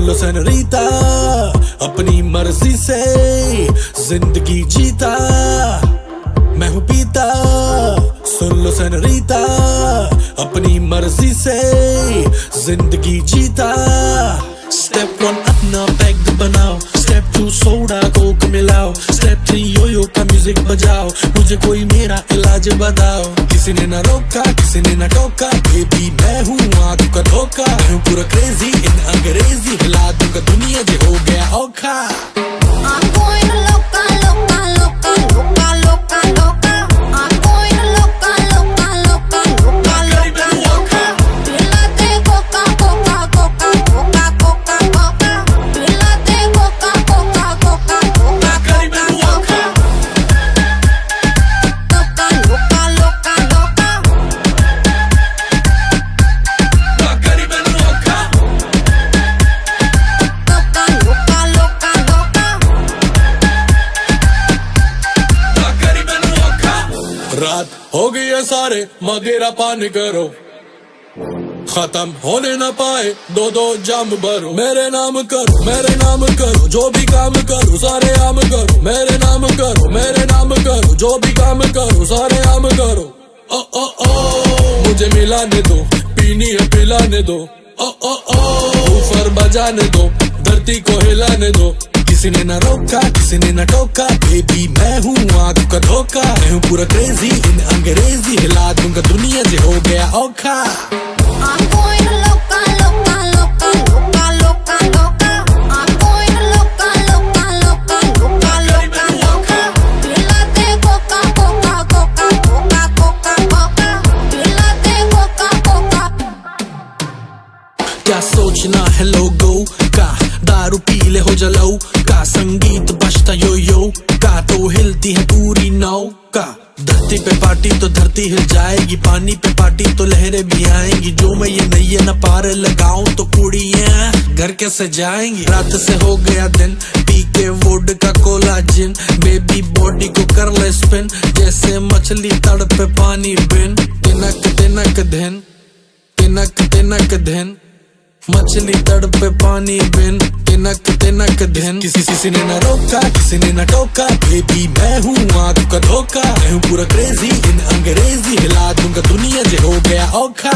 लो सेनोरीता, अपनी मर्जी से जिंदगी जीता मैं हूँ पीता। सुन लो सेनोरीता, अपनी मर्जी से जिंदगी जीता। स्टेप 1 अपना पैग बनाओ, स्टेप 2 सोडा कोक मिलाओ, स्टेप 3 योयो का म्यूजिक बजाओ, मुझे कोई मेरा इलाज बताओ। किसी ने ना रोका, किसी ने ना टोका, बेबी मैं हूँ आंखों का धोखा। मैं हूँ पूरा क्रेजी इन अंग्रेजी, हिला दूंगा दुनिया जो हो गया औखा। रात हो गई है सारे मदिरा पान करो, खत्म होने न पाए दो दो जाम भरो। मेरे नाम करो, मेरे नाम करो, जो भी काम करो सारे आम करो। मेरे नाम करो, मेरे नाम करो, जो भी काम करो सारे आम करो। ओ ओ ओ मुझे मिलाने दो, पीनी है पिलाने दो। ओ ओ ओ ऊपर बजाने दो, धरती को हिलाने दो। किसी ने ना रोका, किसी ने ना टोका, बेबी मैं हूँ आंखों का धोखा। मैं हूँ पूरा क्रेजी इन अंग्रेजी, हिला दूंगा दुनिया जो हो गया औखा। क्या सोचना है लोगों का, दारू पी ले हो जलाओ का, संगीत बजता यो यो का, तो हिलती है पूरी नौका। धरती पे पार्टी तो धरती हिल जाएगी, पानी पे पार्टी तो लहरें भी आएंगी। जो मैं ये नैया न पार लगाऊं तो कुड़ियां घर कैसे जाएंगी। रात से हो गया दिन, पी के वोड का कोला जिन, बेबी बॉडी को कर ले स्पिन, जैसे मछली तड़पे पानी बिन। तिनक तिनक दिन, तिनक तिनक दिन, मछली तड़पे पानी बिन, तिनक तिनक दिन। किसी ने ना रोका, किसी ने ना टोका, बेबी मैं हूँ आंखों का धोखा। मैं हूँ पूरा क्रेजी इन अंग्रेजी, हिला दूंगा दुनिया जो हो गया औखा।